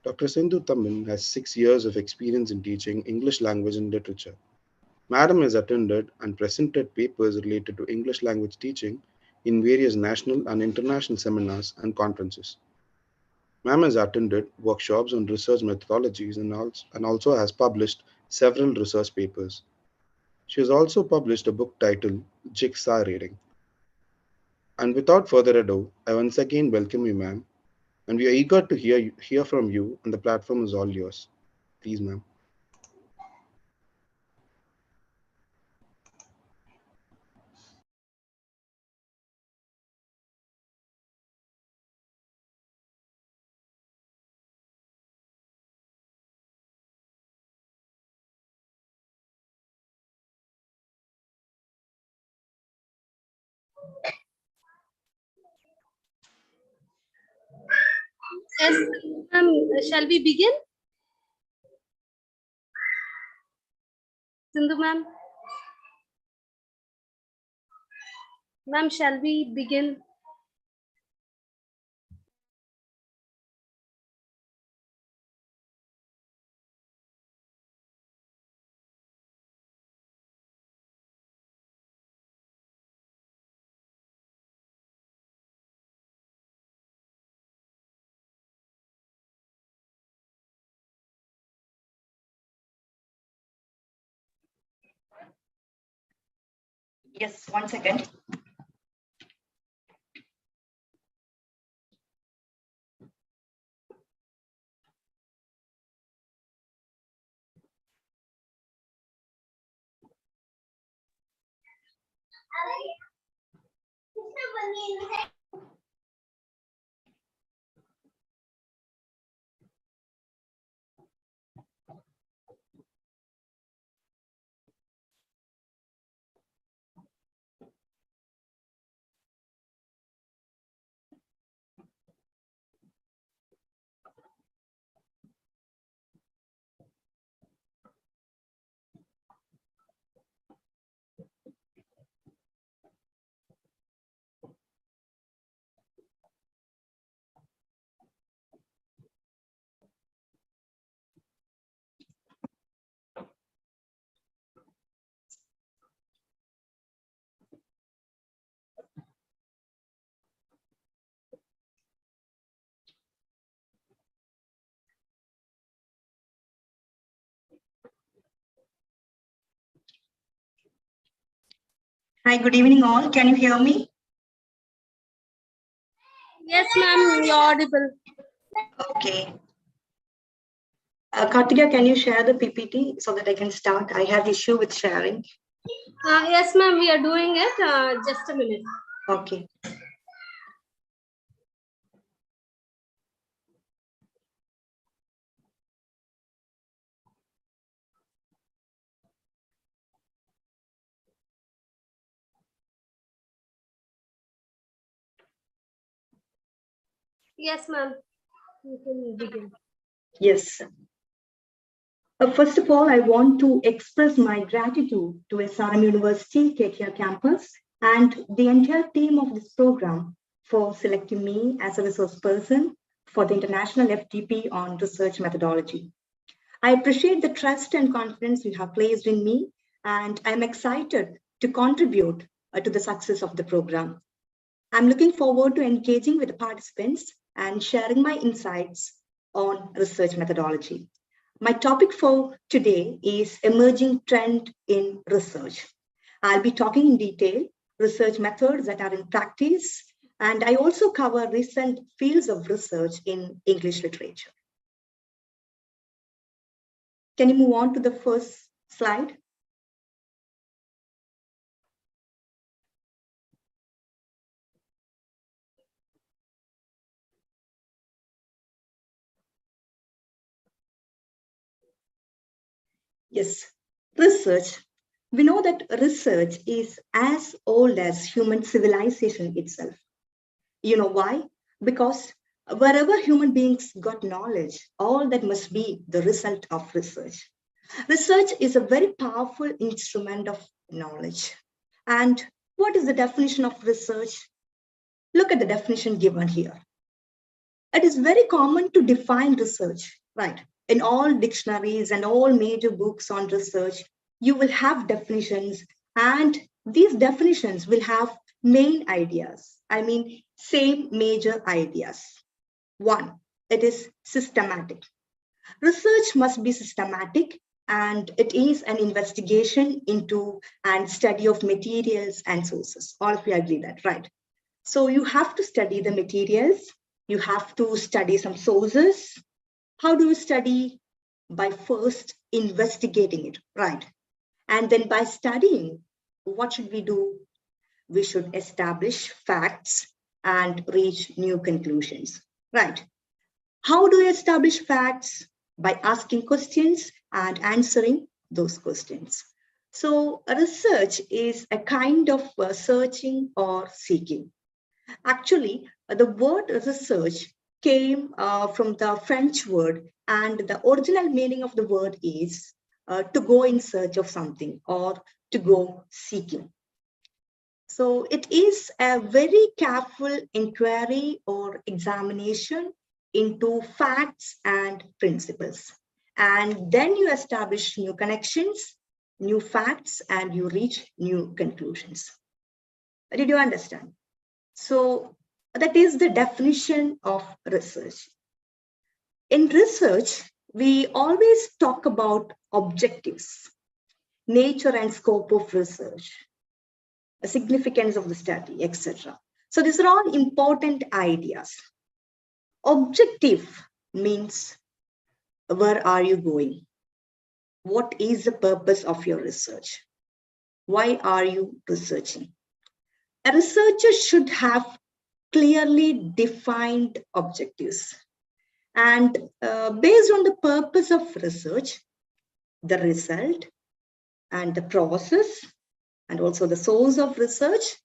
Dr. Sindhu Tammin has 6 years of experience in teaching English language and literature. Madam has attended and presented papers related to English language teaching in various national and international seminars and conferences. Ma'am has attended workshops on research methodologies and also has published several research papers. She has also published a book titled Jigsaw Reading. And without further ado, I once again welcome you, ma'am, and we are eager to hear from you, and the platform is all yours. Please, ma'am. Yes, shall we begin? Sindhu ma'am. Ma'am, shall we begin? Yes, 1 second. Hi, good evening all. Can you hear me? Yes, ma'am, you're audible. Okay. Kartika, can you share the PPT so that I can start? I have issue with sharing. Yes, ma'am, we are doing it. Just a minute. Okay. Yes, ma'am. You can begin. Yes. First of all, I want to express my gratitude to SRM University KTR campus and the entire team of this program for selecting me as a resource person for the International FTP on research methodology. I appreciate the trust and confidence you have placed in me, and I'm excited to contribute to the success of the program. I'm looking forward to engaging with the participants and sharing my insights on research methodology. My topic for today is emerging trend in research. I'll be talking in detail research methods that are in practice, and I also cover recent fields of research in English literature. Can you move on to the first slide? Yes, research. We know that research is as old as human civilization itself. You know why? Because wherever human beings got knowledge, all that must be the result of research. Research is a very powerful instrument of knowledge. And what is the definition of research? Look at the definition given here. It is very common to define research, right? In all dictionaries and all major books on research, you will have definitions, and these definitions will have main ideas. I mean, same major ideas. One, it is systematic. Research must be systematic, and it is an investigation into and study of materials and sources. All of you agree that, right? So you have to study the materials, you have to study some sources. How do you study? By first investigating it, right? And then by studying, what should we do? We should establish facts and reach new conclusions, right? How do you establish facts? By asking questions and answering those questions. So research is a kind of searching or seeking. Actually, the word research came from the French word, and the original meaning of the word is to go in search of something or to go seeking. So it is a very careful inquiry or examination into facts and principles. And then you establish new connections, new facts, and you reach new conclusions. Did you understand? So that is the definition of research. In research, we always talk about objectives, nature and scope of research, the significance of the study, etc. So these are all important ideas. Objective means, where are you going? What is the purpose of your research? Why are you researching? A researcher should have clearly defined objectives. And based on the purpose of research, the result and the process, and also the source of research,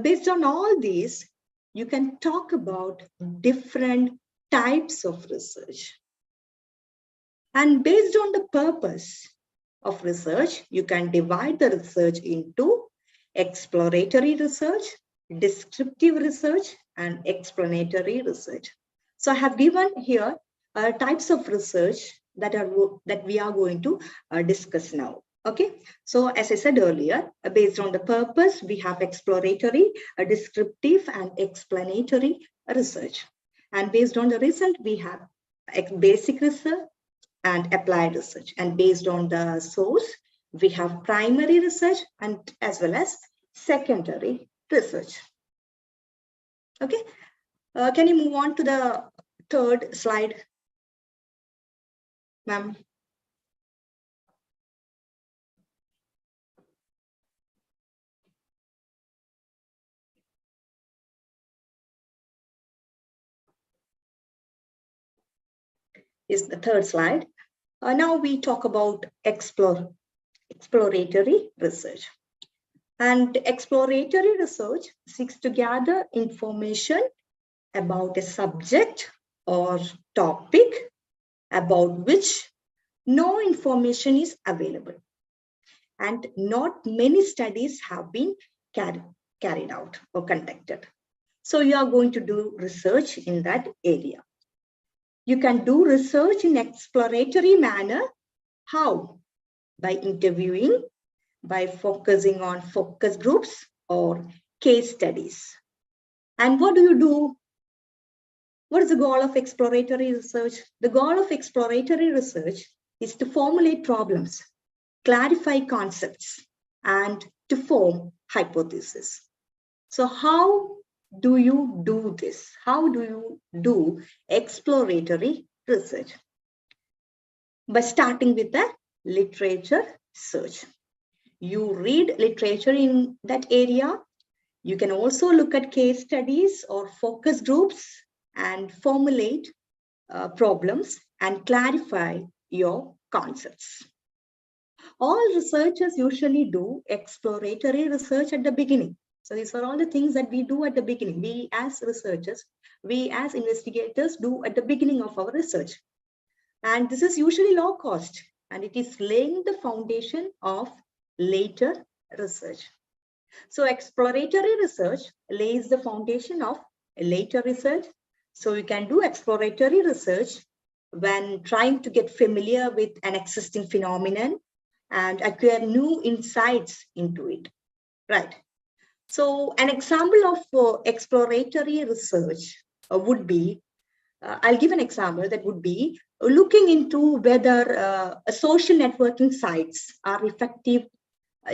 based on all these, you can talk about different types of research. And based on the purpose of research, you can divide the research into exploratory research, descriptive research, and explanatory research. So I have given here types of research that we are going to discuss now. Okay, so as I said earlier, based on the purpose, we have exploratory, descriptive, and explanatory research. And based on the result, we have basic research and applied research. And based on the source, we have primary research and as well as secondary research. Okay, can you move on to the third slide, ma'am? Is the third slide. Now we talk about exploratory research. And exploratory research seeks to gather information about a subject or topic about which no information is available. And not many studies have been carried out or conducted. So you are going to do research in that area. You can do research in exploratory manner. How? By interviewing, by focusing on focus groups or case studies. And what do you do? What is the goal of exploratory research? The goal of exploratory research is to formulate problems, clarify concepts, and to form hypotheses. So how do you do this? How do you do exploratory research? By starting with the literature search. You read literature in that area. You can also look at case studies or focus groups and formulate problems and clarify your concepts. All researchers usually do exploratory research at the beginning. So these are all the things that we do at the beginning. We as researchers, we as investigators do at the beginning of our research. And this is usually low cost, and it is laying the foundation of later research. So exploratory research lays the foundation of later research, So you can do exploratory research when trying to get familiar with an existing phenomenon and acquire new insights into it, right? So an example of exploratory research would be, I'll give an example that would be looking into whether social networking sites are effective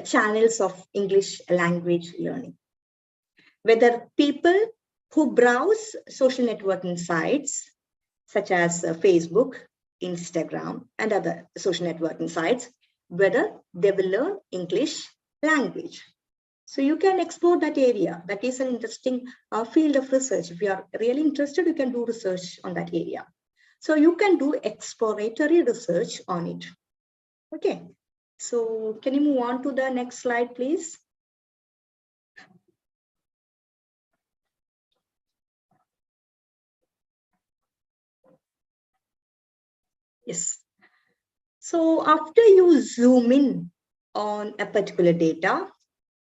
channels of English language learning. Whether people who browse social networking sites such as Facebook, Instagram, and other social networking sites, whether they will learn English language. So you can explore that area. That is an interesting field of research. If you are really interested, you can do research on that area. So you can do exploratory research on it. Okay. So can you move on to the next slide, please? Yes. So after you zoom in on a particular data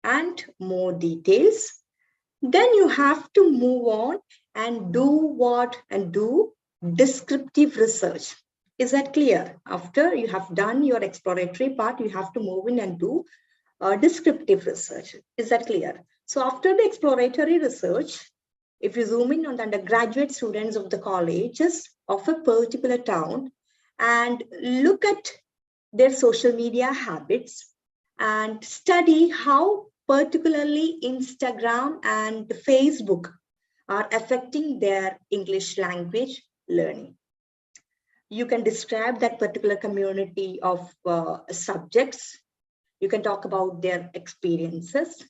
and more details, then you have to move on and do descriptive research. Is that clear? After you have done your exploratory part, you have to move in and do descriptive research. Is that clear? So after the exploratory research, if you zoom in on the undergraduate students of the colleges of a particular town and look at their social media habits and study how particularly Instagram and Facebook are affecting their English language learning. You can describe that particular community of subjects. You can talk about their experiences.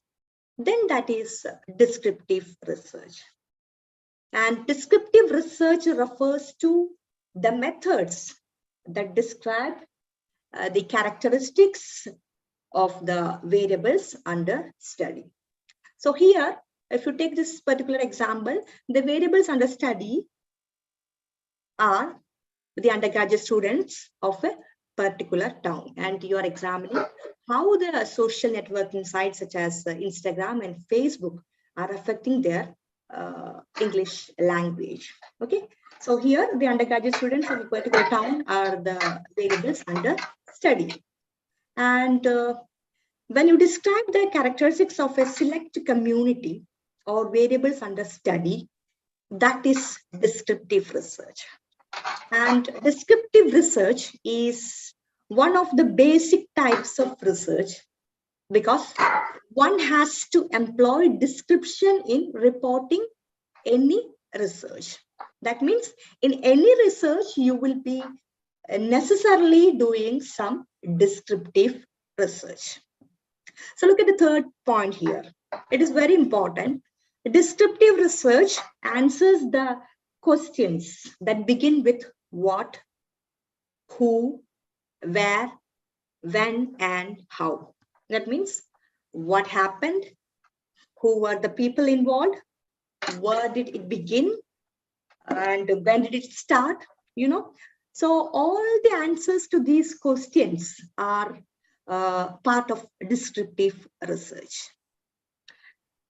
Then that is descriptive research. And descriptive research refers to the methods that describe the characteristics of the variables under study. So here, if you take this particular example, the variables under study are the undergraduate students of a particular town, and you are examining how the social networking sites such as Instagram and Facebook are affecting their English language. Okay, so here the undergraduate students of a particular town are the variables under study. And when you describe the characteristics of a select community or variables under study, that is descriptive research. And descriptive research is one of the basic types of research because one has to employ description in reporting any research. That means in any research, you will be necessarily doing some descriptive research. So look at the third point here. It is very important. Descriptive research answers the questions that begin with what, who, where, when, and how. That means what happened, who were the people involved, where did it begin, and when did it start, you know. So all the answers to these questions are part of descriptive research.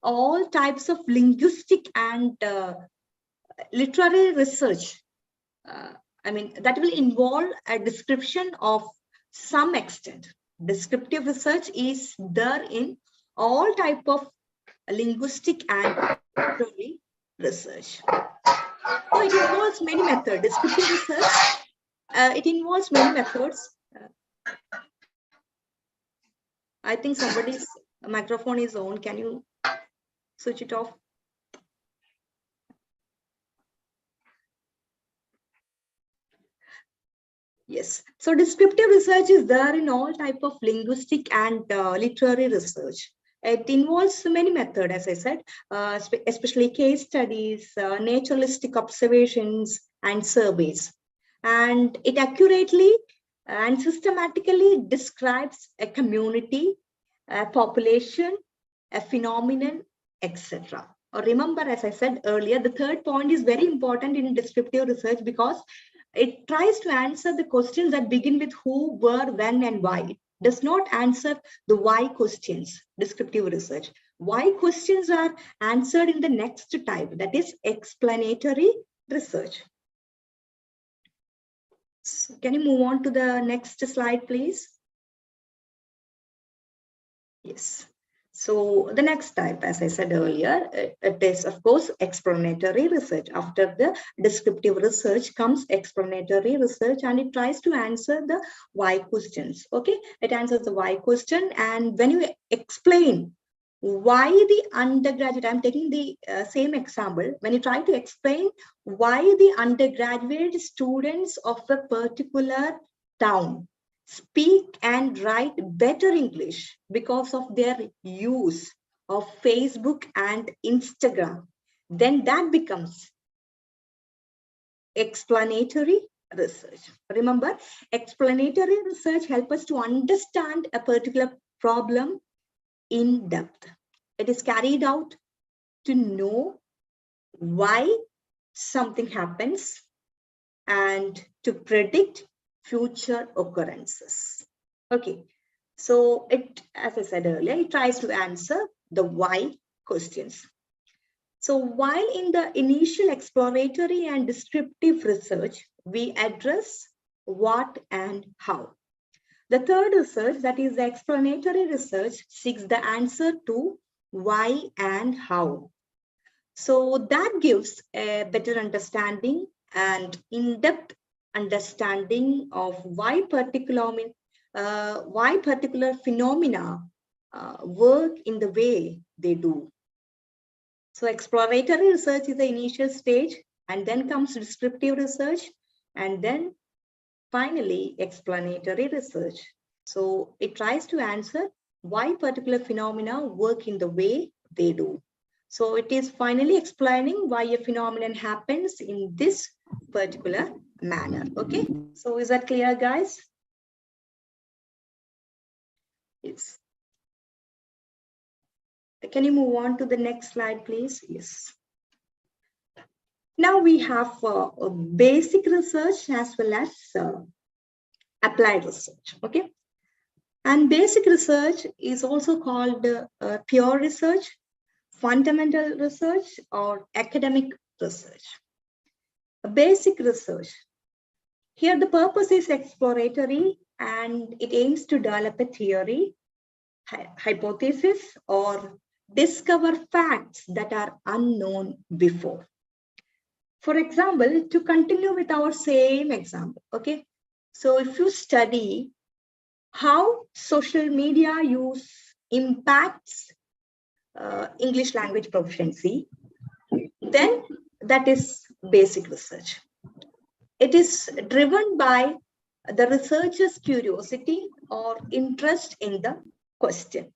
All types of linguistic and literary research, that will involve a description of some extent. Descriptive research is there in all type of linguistic and literary research. So it involves many methods. Descriptive research, it involves many methods. I think somebody's microphone is on. Can you switch it off? Yes. So descriptive research is there in all type of linguistic and literary research. It involves many methods, as I said, especially case studies, naturalistic observations, and surveys. And it accurately and systematically describes a community, a population, a phenomenon, etc. Remember, as I said earlier, the third point is very important in descriptive research because it tries to answer the questions that begin with who, where, when, and why. It does not answer the why questions, descriptive research. Why questions are answered in the next type, that is explanatory research. So can you move on to the next slide, please? Yes. So the next type, as I said earlier, it is, of course, explanatory research. After the descriptive research comes explanatory research, and it tries to answer the why questions. Okay, it answers the why question, and when you explain why the undergraduate, I'm taking the same example, when you try to explain why the undergraduate students of a particular town speak and write better English because of their use of Facebook and Instagram, then that becomes explanatory research. Remember, explanatory research helps us to understand a particular problem in depth. It is carried out to know why something happens and to predict future occurrences. Okay, so it, as I said earlier, it tries to answer the why questions. So while in the initial exploratory and descriptive research, we address what and how. The third research, that is the explanatory research, seeks the answer to why and how. So that gives a better understanding and in-depth understanding of why particular phenomena work in the way they do. So exploratory research is the initial stage, and then comes descriptive research, and then finally explanatory research. So it tries to answer why particular phenomena work in the way they do. So it is finally explaining why a phenomenon happens in this particular manner. Okay, so is that clear, guys? Yes. Can you move on to the next slide, please? Yes. Now we have basic research as well as applied research. Okay, and basic research is also called pure research, fundamental research, or academic research. Basic research. Here the purpose is exploratory and it aims to develop a theory, hypothesis, or discover facts that are unknown before. For example, to continue with our same example, okay? So if you study how social media use impacts English language proficiency, then that is basic research. It is driven by the researcher's curiosity or interest in the question.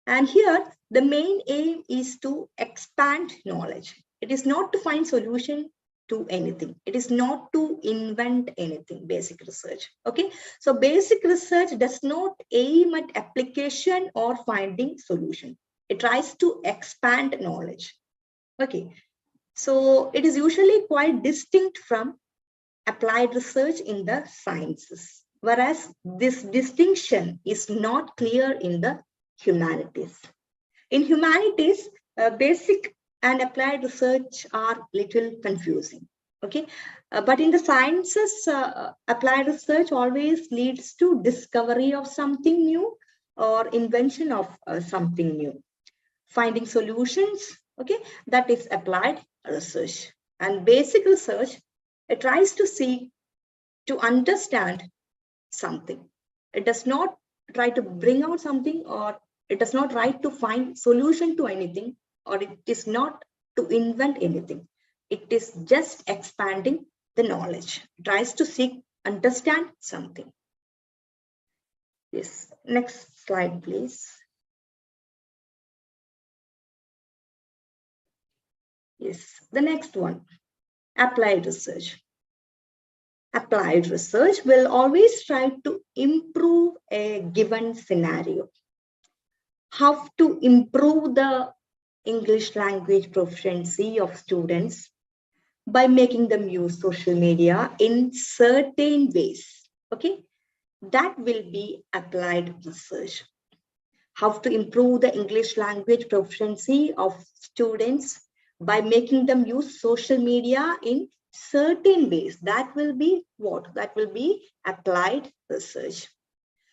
And here, the main aim is to expand knowledge. It is not to find solution to anything. It is not to invent anything, basic research. Okay, so basic research does not aim at application or finding solution. It tries to expand knowledge. Okay, so it is usually quite distinct from applied research in the sciences, whereas this distinction is not clear in the humanities. In humanities, basic and applied research are little confusing. Okay, but in the sciences, applied research always leads to discovery of something new or invention of something new. Finding solutions, okay, that is applied research. And basic research, it tries to see, to understand something. It does not try to bring out something, or it does not try to find solution to anything, or it is not to invent anything. It is just expanding the knowledge. It tries to seek, understand something. Yes, next slide, please. Yes, the next one, applied research. Applied research will always try to improve a given scenario. How to improve the English language proficiency of students by making them use social media in certain ways. Okay, that will be applied research. How to improve the English language proficiency of students by making them use social media in certain ways. That will be what? That will be applied research.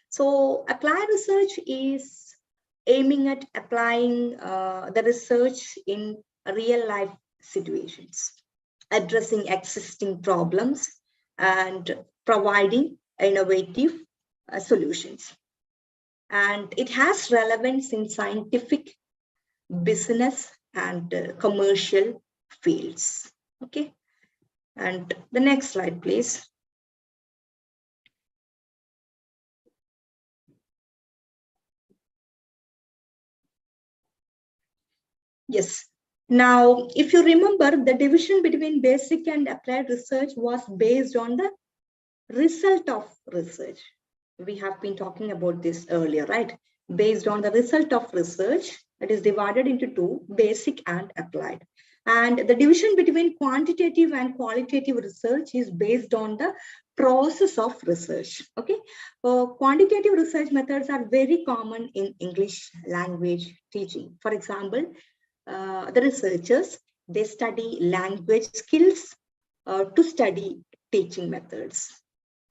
So applied research is aiming at applying the research in real life situations, addressing existing problems and providing innovative solutions. And it has relevance in scientific, business, and commercial fields. Okay. And the next slide, please. Yes. Now, if you remember, the division between basic and applied research was based on the result of research. We have been talking about this earlier, right? Based on the result of research, it is divided into two, basic and applied. And the division between quantitative and qualitative research is based on the process of research. Okay, quantitative research methods are very common in English language teaching. For example, the researchers, they study language skills to study teaching methods.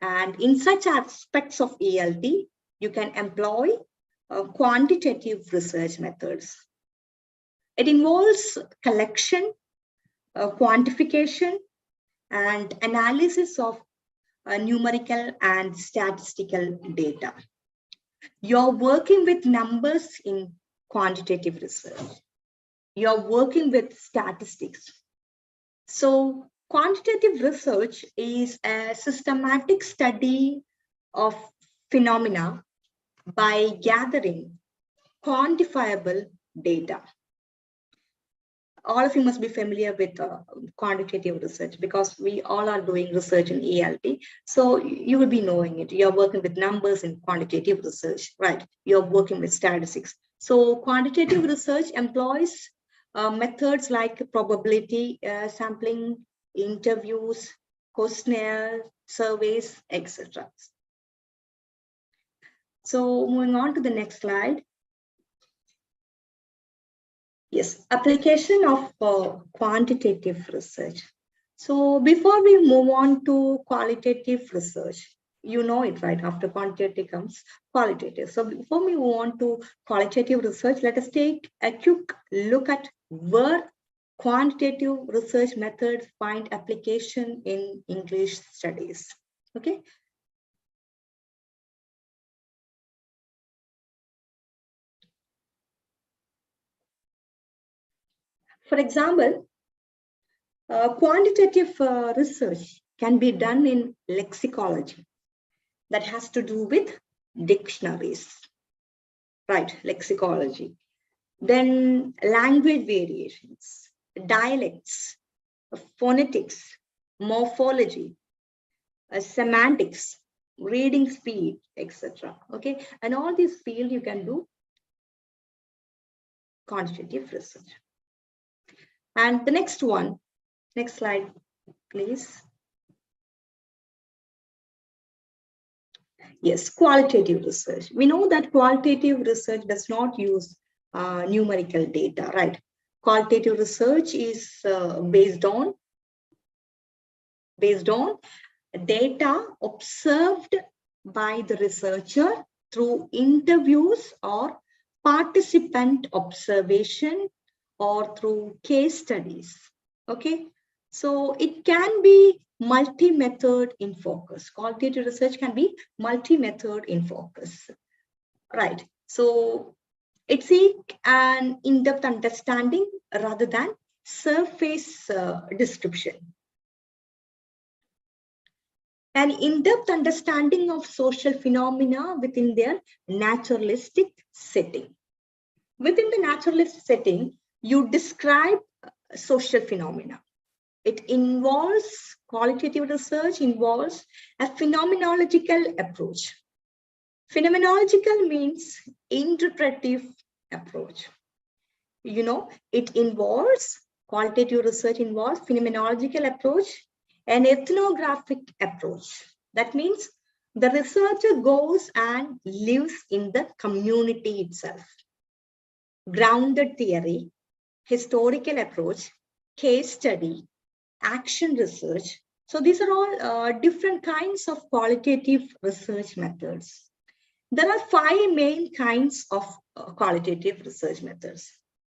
And in such aspects of ELT, you can employ quantitative research methods. It involves collection, quantification, and analysis of numerical and statistical data. You're working with numbers in quantitative research. You're working with statistics. So quantitative research is a systematic study of phenomena by gathering quantifiable data. All of you must be familiar with quantitative research because we all are doing research in ELT. So you will be knowing it. You're working with numbers in quantitative research, right? You're working with statistics. So quantitative research employs methods like probability sampling, interviews, questionnaire, surveys, etc. So moving on to the next slide. Yes, application of quantitative research. So before we move on to qualitative research, you know it, right? After quantitative comes qualitative. So before we move on to qualitative research, let us take a quick look at where quantitative research methods find application in English studies. Okay. For example, quantitative research can be done in lexicology. That has to do with dictionaries, right? Lexicology. Then language variations, dialects, phonetics, morphology, semantics, reading speed, etc. Okay, and all these fields you can do quantitative research. And the next one, next slide, please. Yes, qualitative research. We know that qualitative research does not use numerical data, right? Qualitative research is based on data observed by the researcher through interviews or participant observation or through case studies. Okay, so it can be multi-method in focus. Qualitative research can be multi-method in focus, right? So it seeks an in-depth understanding rather than surface description. An in-depth understanding of social phenomena within their naturalistic setting. Within the naturalist setting, you describe social phenomena. It involves, qualitative research involves a phenomenological approach. Phenomenological means interpretive approach. You know, it involves, qualitative research involves phenomenological approach and ethnographic approach. That means the researcher goes and lives in the community itself. Grounded theory, historical approach, case study, action research. So these are all different kinds of qualitative research methods. There are 5 main kinds of qualitative research methods.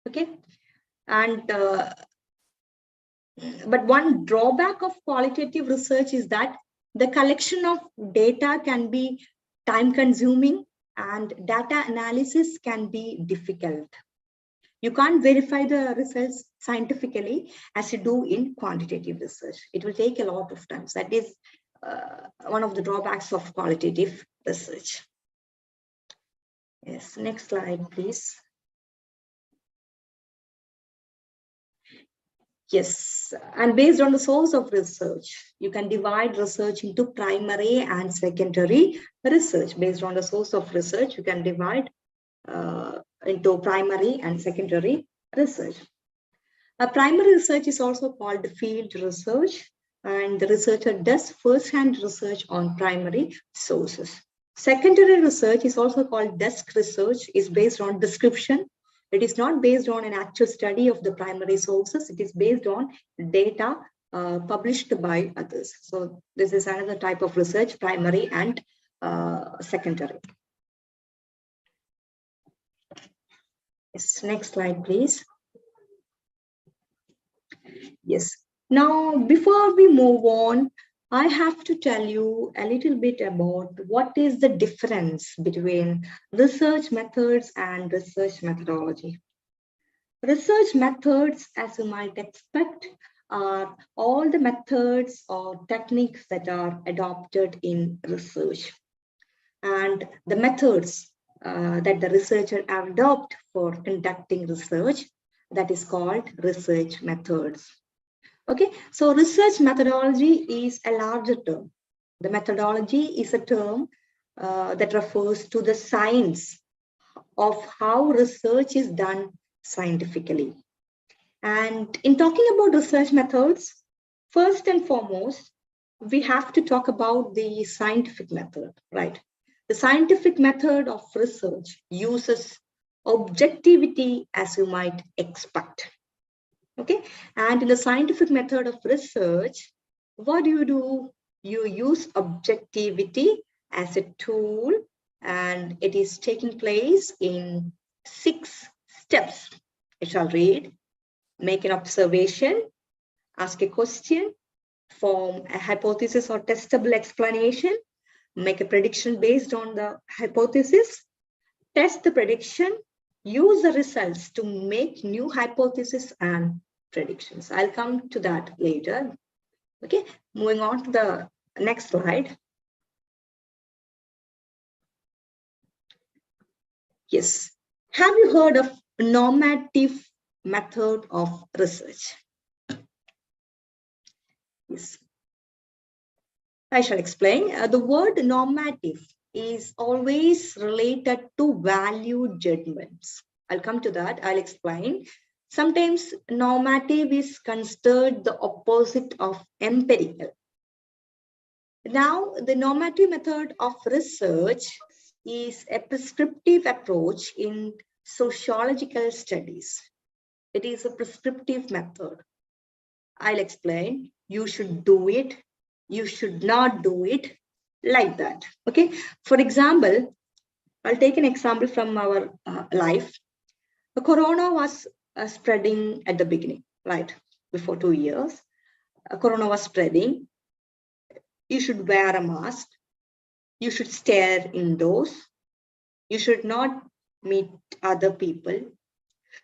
Okay, and but one drawback of qualitative research is that the collection of data can be time consuming and data analysis can be difficult. You can't verify the results scientifically as you do in quantitative research. It will take a lot of time. So that is one of the drawbacks of qualitative research. Yes, next slide, please. Yes, and based on the source of research, you can divide research into primary and secondary research. Based on the source of research, you can divide into primary and secondary research. A primary research is also called field research, and the researcher does first-hand research on primary sources. Secondary research is also called desk research, is based on description. It is not based on an actual study of the primary sources. It is based on data published by others. So this is another type of research, primary and secondary. Yes, next slide, please. Yes. Now, before we move on, I have to tell you a little bit about what is the difference between research methods and research methodology. Research methods, as you might expect, are all the methods or techniques that are adopted in research. And the methods that the researcher adopt for conducting research, that is called research methods. Okay, so research methodology is a larger term. The methodology is a term that refers to the science of how research is done scientifically. And in talking about research methods, first and foremost, we have to talk about the scientific method, right? The scientific method of research uses objectivity, as you might expect. Okay, and in the scientific method of research, what do? You use objectivity as a tool, and it is taking place in 6 steps. I shall read: make an observation, ask a question, form a hypothesis or testable explanation, make a prediction based on the hypothesis, test the prediction, use the results to make new hypotheses and predictions. I'll come to that later. Okay, moving on to the next slide. Yes, have you heard of normative method of research? Yes, I shall explain. The word normative is always related to value judgments. I'll come to that. I'll explain. Sometimes normative is considered the opposite of empirical. Now, the normative method of research is a prescriptive approach in sociological studies. It is a prescriptive method. I'll explain. You should do it. You should not do it, like that. Okay. For example, I'll take an example from our life. The corona was spreading at the beginning, right? Before 2 years, corona was spreading. You should wear a mask. You should stay indoors. You should not meet other people.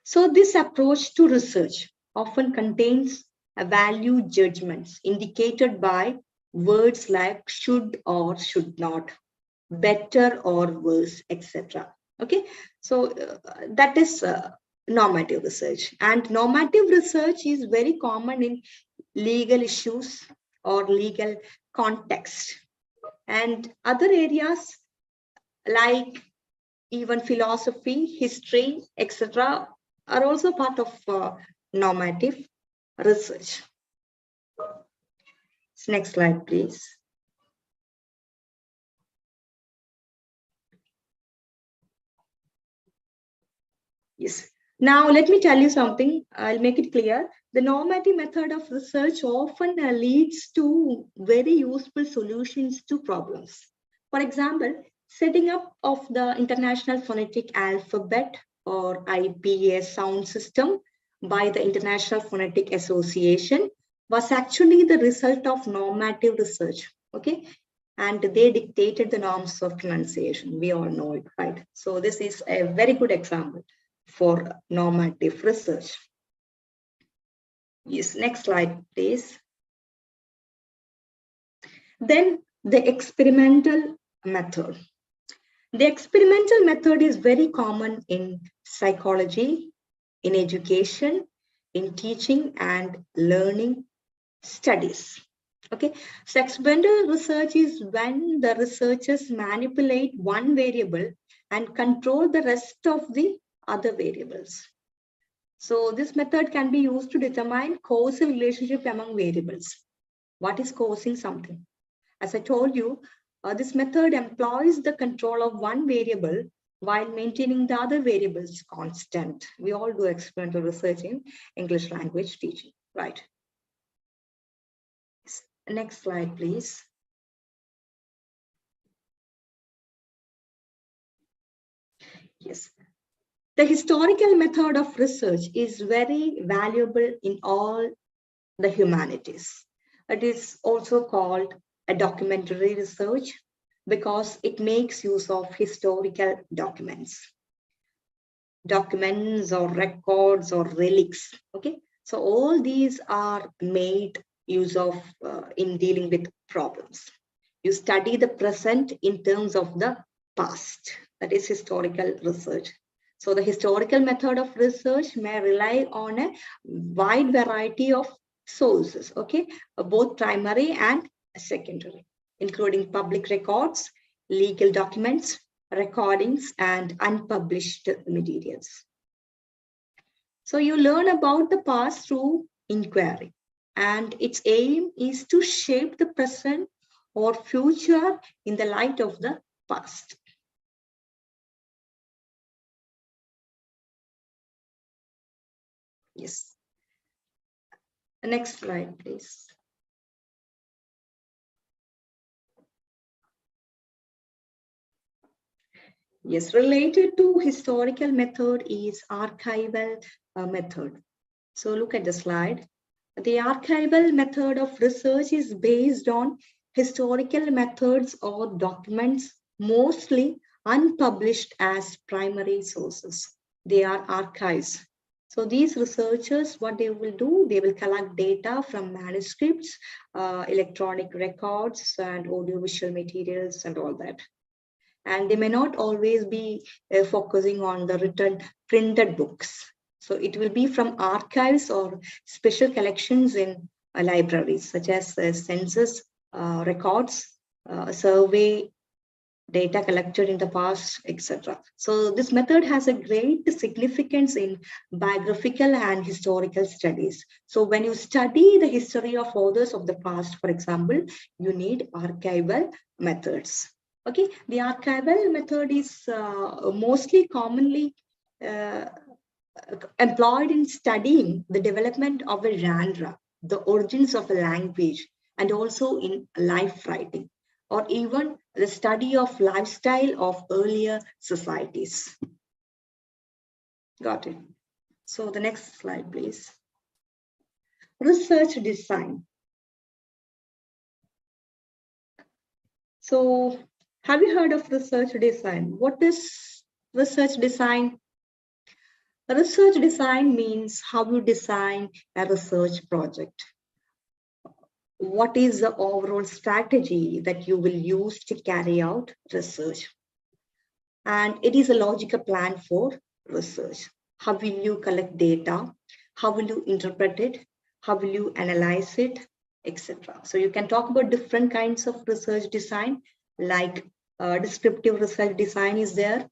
So this approach to research often contains a value judgments indicated by words like should or should not, better or worse, etc. Okay, so that is normative research, and normative research is very common in legal issues or legal context, and other areas like even philosophy, history, etc. are also part of normative research. Next slide, please. Yes. Now, let me tell you something. I'll make it clear. The normative method of research often leads to very useful solutions to problems. For example, setting up of the International Phonetic Alphabet or IPA sound system by the International Phonetic Association was actually the result of normative research, okay? And they dictated the norms of pronunciation. We all know it, right? So this is a very good example for normative research. Yes, next slide, please. Then the experimental method. The experimental method is very common in psychology, in education, in teaching and learning studies. Okay, so experimental research is when the researchers manipulate one variable and control the rest of the other variables. So this method can be used to determine causal relationship among variables. What is causing something? As I told you, this method employs the control of one variable while maintaining the other variables constant. We all do experimental research in English language teaching, right? Next slide, please. Yes. The historical method of research is very valuable in all the humanities. It is also called a documentary research because it makes use of historical documents or records or relics. Okay, so all these are made use of in dealing with problems. You study the present in terms of the past. That is historical research. So the historical method of research may rely on a wide variety of sources, okay, both primary and secondary, including public records, legal documents, recordings, and unpublished materials. So you learn about the past through inquiry, and its aim is to shape the present or future in the light of the past. Yes. Next slide, please. Yes, related to historical method is archival method. So look at the slide. The archival method of research is based on historical methods or documents, mostly unpublished as primary sources. They are archives. So these researchers, what they will do, they will collect data from manuscripts, electronic records, and audiovisual materials and all that. And they may not always be focusing on the written printed books. So it will be from archives or special collections in libraries, such as census records, survey data collected in the past, etc. So this method has a great significance in biographical and historical studies. So when you study the history of authors of the past, for example, you need archival methods. Okay, the archival method is mostly commonly employed in studying the development of a genre, the origins of a language, and also in life writing, or even the study of lifestyle of earlier societies. Got it. So the next slide, please. Research design. So have you heard of research design? What is research design? Research design means how you design a research project. What is the overall strategy that you will use to carry out research? And it is a logical plan for research. How will you collect data? How will you interpret it? How will you analyze it, etc.? So you can talk about different kinds of research design, like descriptive research design is there,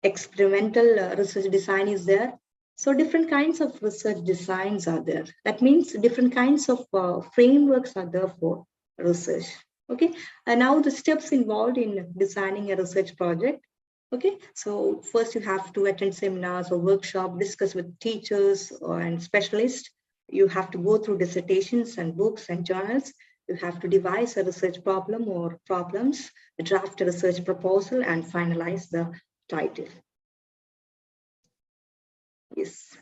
experimental research design is there. So different kinds of research designs are there. That means different kinds of frameworks are there for research. Okay, and now the steps involved in designing a research project. Okay, so first you have to attend seminars or workshop, discuss with teachers and specialists. You have to go through dissertations and books and journals. You have to devise a research problem or problems, draft a research proposal, and finalize the title. Yes.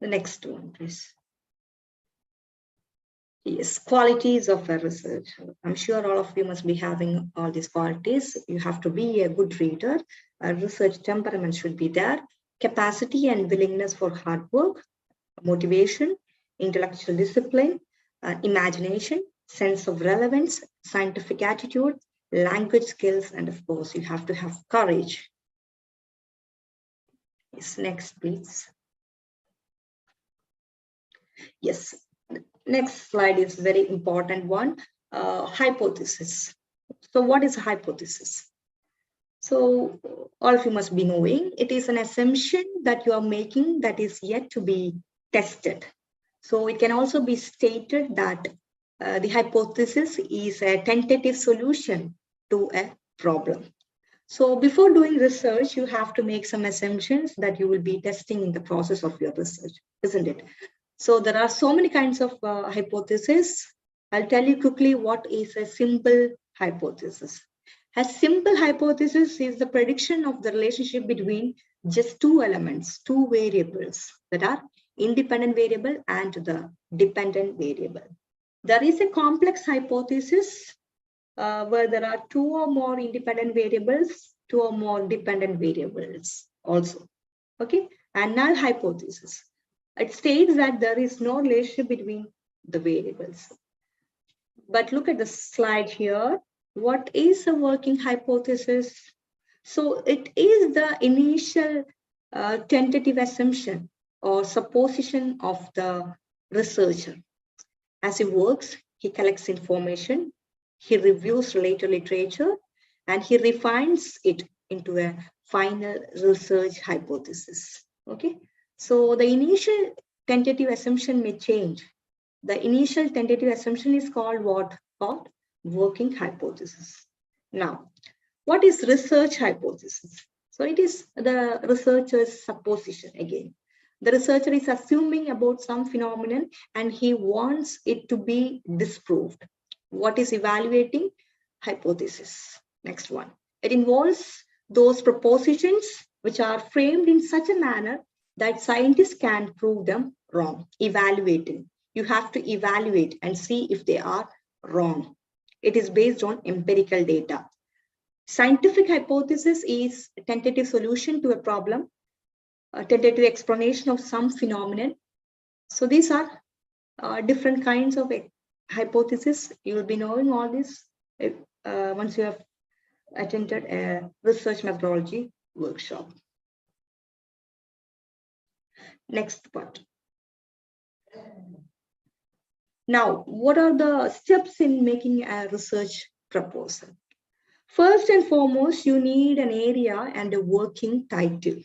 The next one, please. Yes, qualities of a research. I'm sure all of you must be having all these qualities. You have to be a good reader. A research temperament should be there. Capacity and willingness for hard work, motivation, intellectual discipline, imagination, sense of relevance, scientific attitude, language skills, and of course, you have to have courage. Yes, next, please. Yes, next slide is very important one, hypothesis. So what is a hypothesis? So all of you must be knowing it is an assumption that you are making that is yet to be tested. So it can also be stated that the hypothesis is a tentative solution to a problem. So before doing research, you have to make some assumptions that you will be testing in the process of your research, isn't it? So there are so many kinds of hypotheses. I'll tell you quickly what is a simple hypothesis. A simple hypothesis is the prediction of the relationship between just two elements, two variables that are independent variable and the dependent variable. There is a complex hypothesis where there are two or more independent variables, two or more dependent variables also. Okay, and null hypothesis. It states that there is no relationship between the variables. But look at the slide here. What is a working hypothesis? So it is the initial tentative assumption or supposition of the researcher. As he works, he collects information, he reviews related literature, and he refines it into a final research hypothesis. Okay, so the initial tentative assumption may change. The initial tentative assumption is called what? Called working hypothesis. Now, what is research hypothesis? So it is the researcher's supposition again. The researcher is assuming about some phenomenon and he wants it to be disproved. What is evaluating? Hypothesis. Next one. It involves those propositions which are framed in such a manner that scientists can prove them wrong. Evaluating. You have to evaluate and see if they are wrong. It is based on empirical data. Scientific hypothesis is a tentative solution to a problem, a tentative explanation of some phenomenon. So these are different kinds of hypothesis. You will be knowing all this once you have attended a research methodology workshop. Next part. Now, what are the steps in making a research proposal? First and foremost, you need an area and a working title.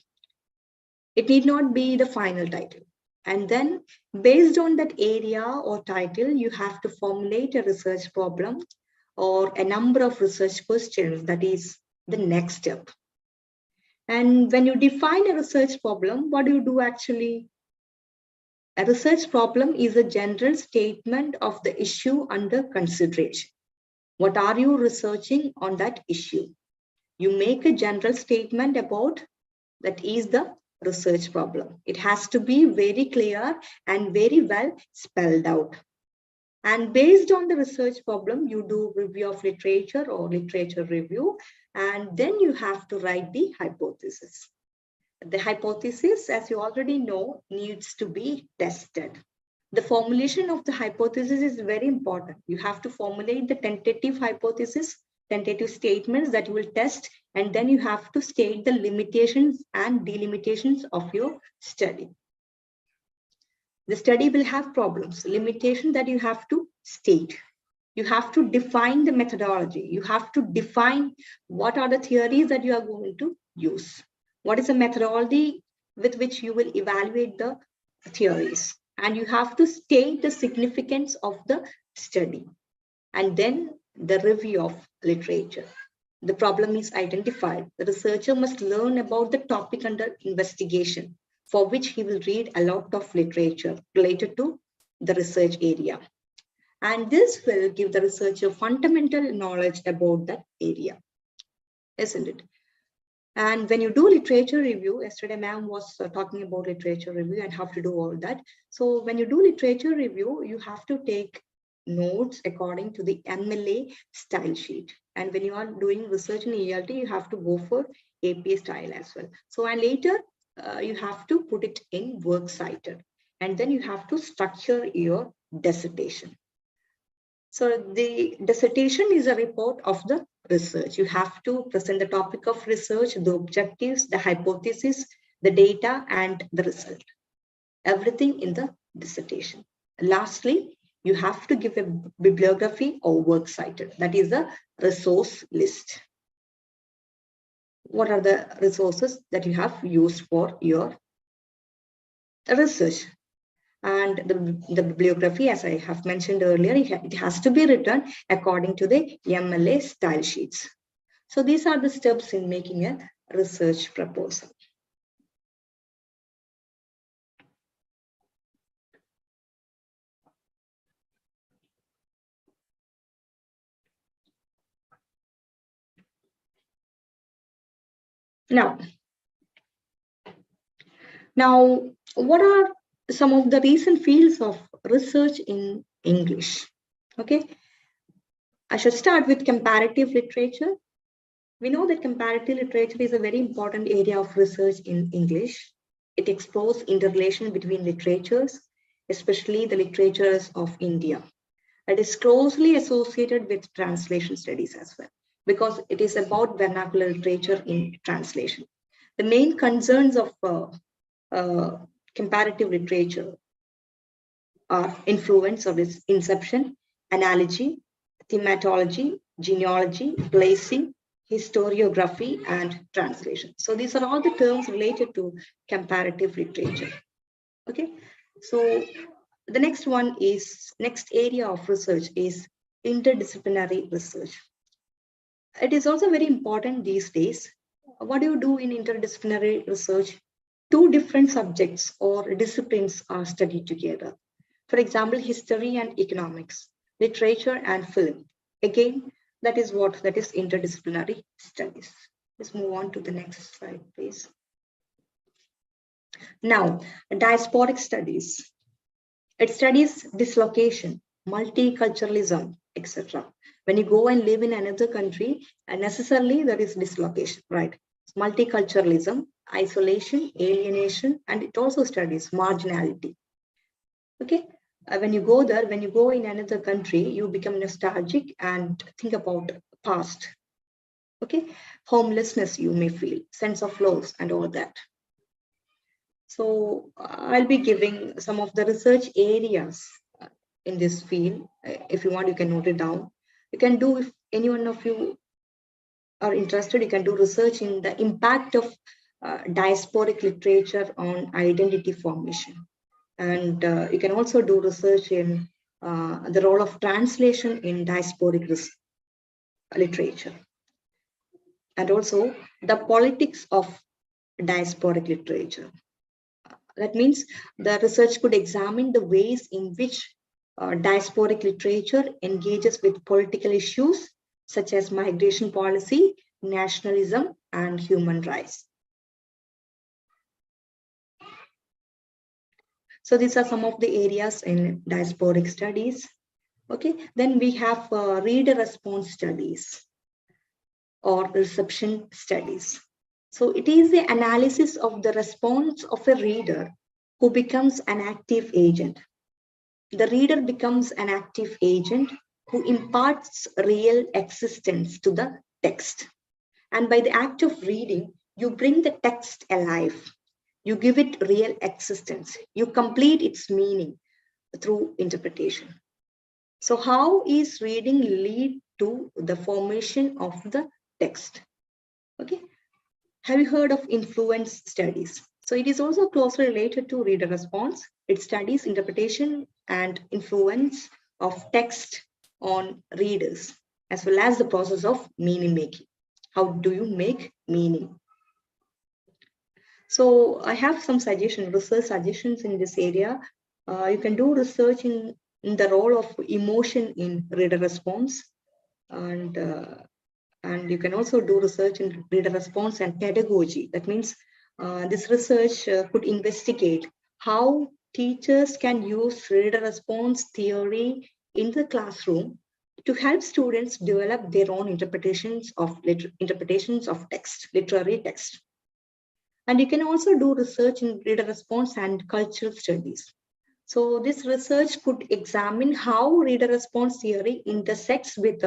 It need not be the final title. And then based on that area or title, you have to formulate a research problem or a number of research questions. That is the next step. And when you define a research problem, what do you do actually? A research problem is a general statement of the issue under consideration. What are you researching on that issue? You make a general statement about that is the research problem. It has to be very clear and very well spelled out. And based on the research problem, you do review of literature or literature review, and then you have to write the hypothesis. The hypothesis, as you already know, needs to be tested. The formulation of the hypothesis is very important. You have to formulate the tentative hypothesis, tentative statements that you will test, and then you have to state the limitations and delimitations of your study. The study will have problems, limitations that you have to state. You have to define the methodology. You have to define what are the theories that you are going to use. What is the methodology with which you will evaluate the theories? And you have to state the significance of the study. And then the review of literature. the problem is identified, the researcher must learn about the topic under investigation, for which he will read a lot of literature related to the research area. And this will give the researcher fundamental knowledge about that area, isn't it? And when you do literature review, yesterday ma'am was talking about literature review and how to do all that. So when you do literature review, you have to take notes according to the MLA style sheet. And when you are doing research in ELT, you have to go for APA style as well. So and later you have to put it in works cited. And then you have to structure your dissertation. So the dissertation is a report of the research. You have to present the topic of research, the objectives, the hypothesis, the data, and the result. Everything in the dissertation. Lastly, you have to give a bibliography or works cited. That is a resource list. What are the resources that you have used for your research? And the bibliography, as I have mentioned earlier, it has to be written according to the MLA style sheets. So these are the steps in making a research proposal. Now, what are some of the recent fields of research in English? Okay, I should start with comparative literature. We know that comparative literature is a very important area of research in English. It explores interrelation between literatures, especially the literatures of India. It is closely associated with translation studies as well, because it is about vernacular literature in translation. The main concerns of comparative literature are influence of its inception, analogy, thematology, genealogy, placing, historiography, and translation. So these are all the terms related to comparative literature. Okay, so the next area of research is interdisciplinary research. It is also very important these days. What do you do in interdisciplinary research? Two different subjects or disciplines are studied together. For example, history and economics, literature and film. Again, that is interdisciplinary studies. Let's move on to the next slide, please. Now, diasporic studies. It studies dislocation, multiculturalism, etc. When you go and live in another country, necessarily there is dislocation, right? Multiculturalism, isolation, alienation, and it also studies marginality. Okay, when you go there, when you go in another country, you become nostalgic and think about past. Okay, homelessness you may feel, sense of loss and all that. So I'll be giving some of the research areas in this field. If you want, you can note it down. You can do, if any one of you are interested, you can do research in the impact of diasporic literature on identity formation. And you can also do research in the role of translation in diasporic literature. And also the politics of diasporic literature. That means the research could examine the ways in which diasporic literature engages with political issues such as migration policy, nationalism, and human rights. So these are some of the areas in diasporic studies. Okay, then we have reader response studies or reception studies. So it is the analysis of the response of a reader who becomes an active agent. The reader becomes an active agent who imparts real existence to the text. And by the act of reading, you bring the text alive. You give it real existence. You complete its meaning through interpretation. So how is reading lead to the formation of the text? Okay. Have you heard of influence studies? So it is also closely related to reader response. It studies interpretation and influence of text on readers, as well as the process of meaning making. How do you make meaning? So I have some research suggestions in this area. You can do research in the role of emotion in reader response, and you can also do research in reader response and pedagogy. That means this research could investigate how teachers can use reader response theory in the classroom to help students develop their own interpretations of text, literary text. And you can also do research in reader response and cultural studies. So this research could examine how reader response theory intersects with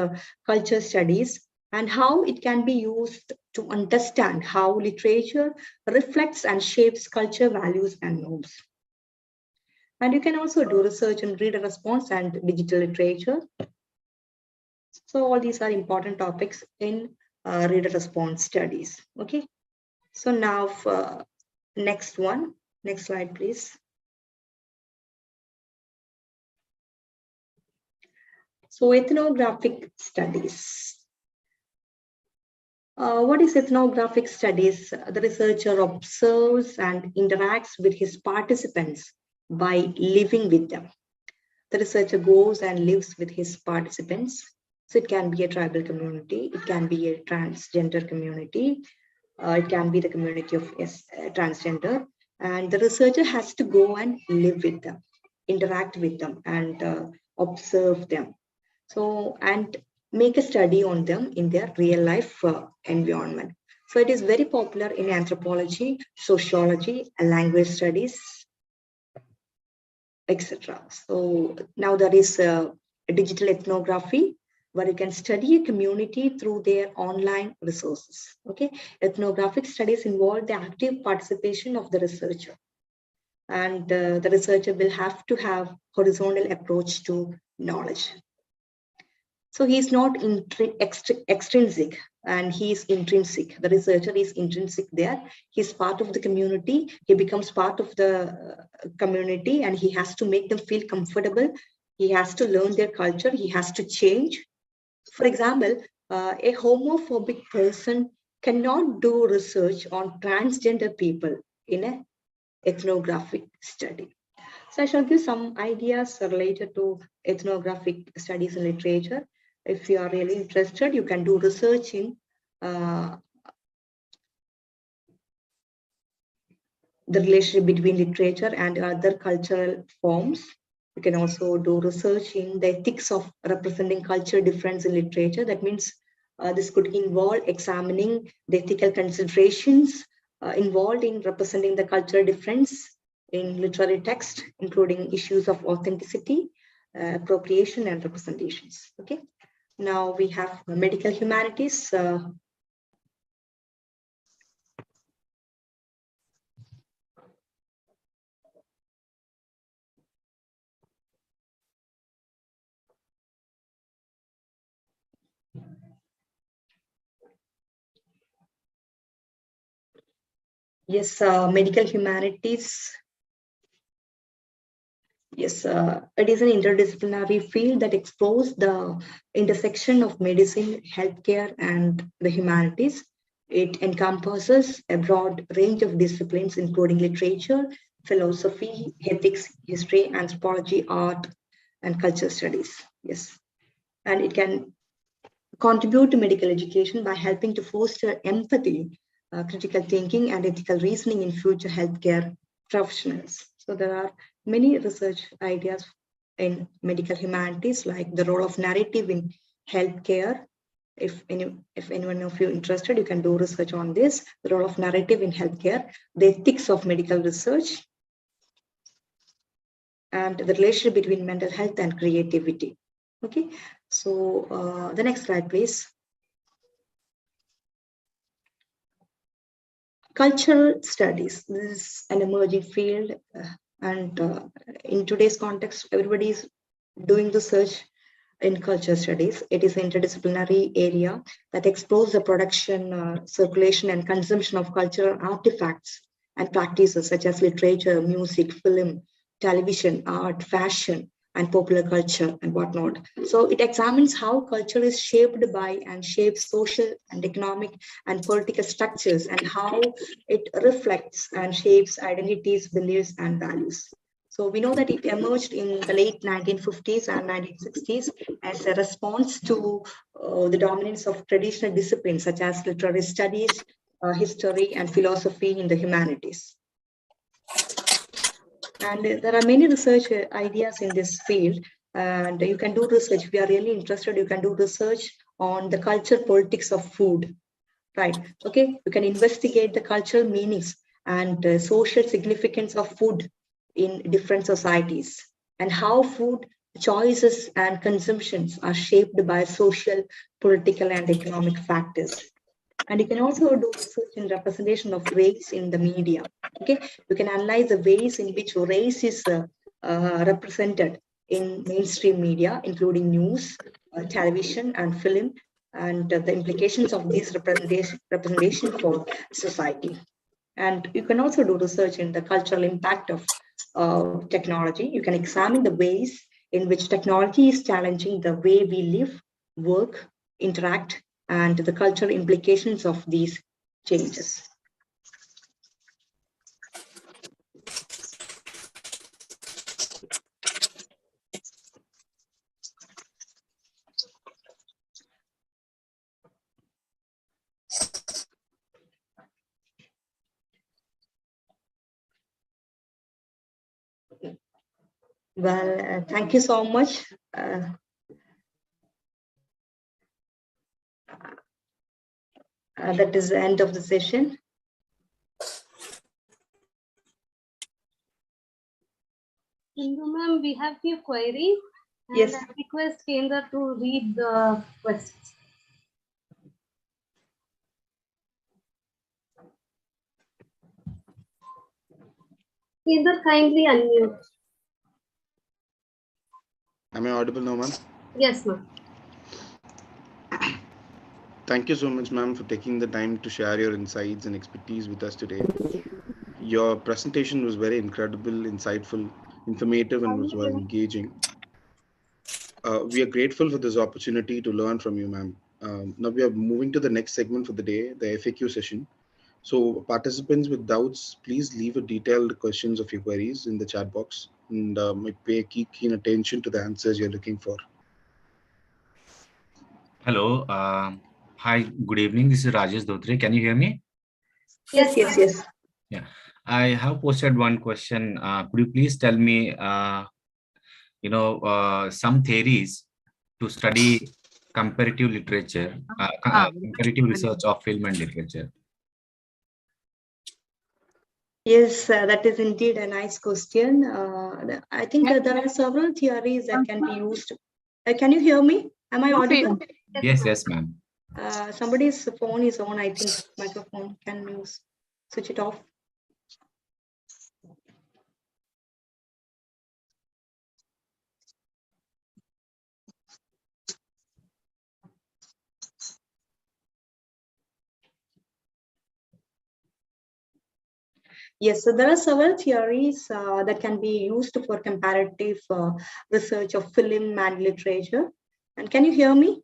culture studies and how it can be used to understand how literature reflects and shapes culture, values, and norms. And you can also do research in reader response and digital literature. So all these are important topics in reader response studies. Okay. So now for next slide, please. So ethnographic studies. What is ethnographic studies? The researcher observes and interacts with his participants by living with them. The researcher goes and lives with his participants. So it can be a tribal community, it can be a transgender community, it can be the community of transgender, and the researcher has to go and live with them, interact with them, and observe them. So, and make a study on them in their real life environment. So it is very popular in anthropology, sociology, and language studies, etc. So now there is a digital ethnography, where you can study a community through their online resources. Okay, ethnographic studies involve the active participation of the researcher, and the researcher will have to have horizontal approach to knowledge. So he's not extrinsic, and he is intrinsic. The researcher is intrinsic there. He's part of the community. He becomes part of the community, and he has to make them feel comfortable. He has to learn their culture. He has to change. For example, a homophobic person cannot do research on transgender people in an ethnographic study. So I shall give some ideas related to ethnographic studies in literature. If you are really interested, you can do research in the relationship between literature and other cultural forms. You can also do research in the ethics of representing culture difference in literature. That means this could involve examining the ethical considerations involved in representing the cultural difference in literary text, including issues of authenticity, appropriation, and representations. Okay. Now we have medical humanities. Yes, medical humanities. Yes, it is an interdisciplinary field that explores the intersection of medicine, healthcare, and the humanities. It encompasses a broad range of disciplines, including literature, philosophy, ethics, history, anthropology, art, and culture studies. Yes, and it can contribute to medical education by helping to foster empathy, critical thinking, and ethical reasoning in future healthcare professionals. So there are many research ideas in medical humanities, like the role of narrative in healthcare. If anyone of you interested, you can do research on this. The role of narrative in healthcare, the ethics of medical research, and the relationship between mental health and creativity. Okay, so the next slide, please. Cultural studies. This is an emerging field, and in today's context, everybody is doing research in culture studies. It is an interdisciplinary area that explores the production, circulation, and consumption of cultural artifacts and practices such as literature, music, film, television, art, fashion, and popular culture and whatnot. So it examines how culture is shaped by and shapes social and economic and political structures, and how it reflects and shapes identities, beliefs, and values. So we know that it emerged in the late 1950s and 1960s as a response to the dominance of traditional disciplines such as literary studies, history, and philosophy in the humanities. And there are many research ideas in this field, and you can do research. If you are really interested, you can do research on the culture politics of food, right? Okay, you can investigate the cultural meanings and social significance of food in different societies, and how food choices and consumptions are shaped by social, political, and economic factors. And you can also do research in representation of race in the media. Okay, you can analyze the ways in which race is represented in mainstream media, including news, television, and film, and the implications of this representation for society. And you can also do research in the cultural impact of technology. You can examine the ways in which technology is challenging the way we live, work, interact, and the cultural implications of these changes. Well, thank you so much. That is the end of the session. Indu ma'am, we have few queries. And Yes. I request Kendra to read the questions. Kendra, kindly unmute. Am I audible now, ma'am? Yes, ma'am. Thank you so much, ma'am, for taking the time to share your insights and expertise with us today. Your presentation was very incredible, insightful, informative, and was well engaging. We are grateful for this opportunity to learn from you, ma'am. Now we are moving to the next segment for the day, the FAQ session. So participants with doubts, please leave a detailed questions of your queries in the chat box, and pay keen attention to the answers you're looking for. Hello. Hi, good evening. This is Rajesh Dhotre. Can you hear me? Yes. Yeah. I have posted one question. Could you please tell me, some theories to study comparative literature, comparative research of film and literature? Yes, that is indeed a nice question. I think there are several theories that can be used. Can you hear me? Am I audible? Yes, ma'am. Somebody's phone is on, I think. Microphone, can you switch it off? Yes, so there are several theories that can be used for comparative research of film and literature. And can you hear me?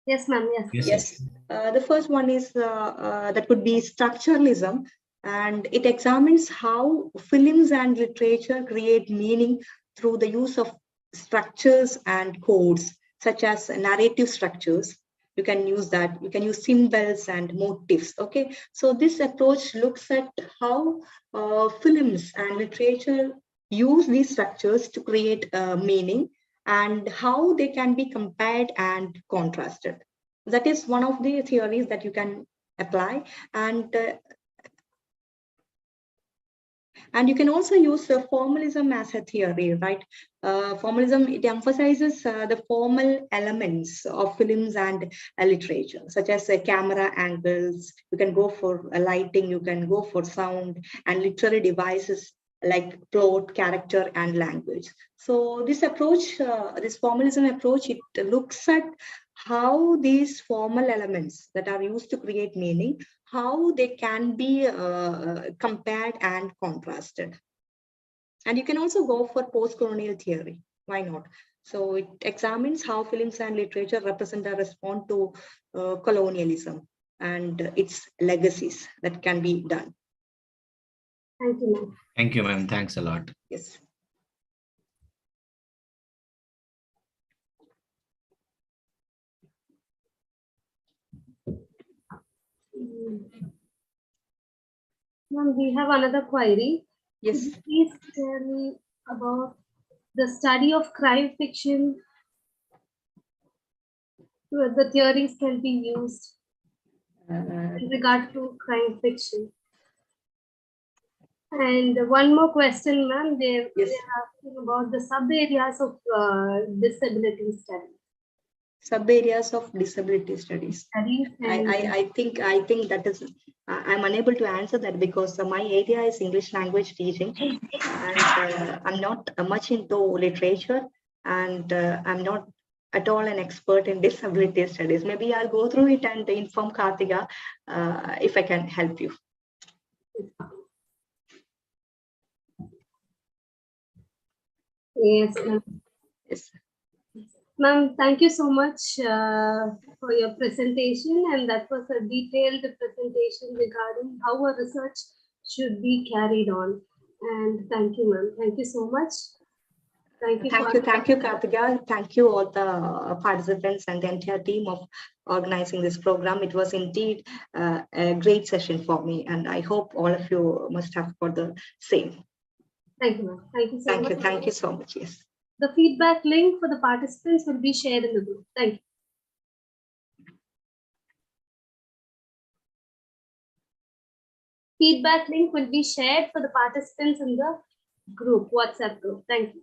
Yes, ma'am. Yes. The first one is that could be structuralism, and it examines how films and literature create meaning through the use of structures and codes, such as narrative structures. You can use that. You can use symbols and motifs. Okay. So this approach looks at how films and literature use these structures to create meaning, and how they can be compared and contrasted. That is one of the theories that you can apply. And you can also use formalism as a theory, right? Formalism, it emphasizes the formal elements of films and literature, such as camera angles. You can go for lighting, you can go for sound, and literary devices like plot, character, and language. So this approach, this formalism approach, it looks at how these formal elements that are used to create meaning, how they can be compared and contrasted. And you can also go for post-colonial theory. Why not? So it examines how films and literature represent a response to colonialism and its legacies that can be done. Thank you, ma'am. Thank you, ma'am. Thanks a lot. Yes. Ma'am, we have another query. Yes. Could you please tell me about the study of crime fiction? The theories can be used in regard to crime fiction. And one more question, ma'am. They're asking about the sub-areas of disability studies. Sub-areas of disability studies. And I think that is, I'm unable to answer that because my area is English language teaching, and I'm not much into literature, and I'm not at all an expert in disability studies. Maybe I'll go through it and inform Kartika if I can help you. Yes, ma'am. Yes. Ma'am, thank you so much for your presentation, and that was a detailed presentation regarding how a research should be carried on. And thank you, ma'am. Thank you so much. Thank you, Kartika. Thank you, all the participants and the entire team of organizing this program. It was indeed a great session for me, and I hope all of you must have got the same. Thank you, ma'am. Thank you so much. Thank you so much. Yes. The feedback link for the participants will be shared in the group. Thank you. Feedback link will be shared for the participants in the group, WhatsApp group. Thank you.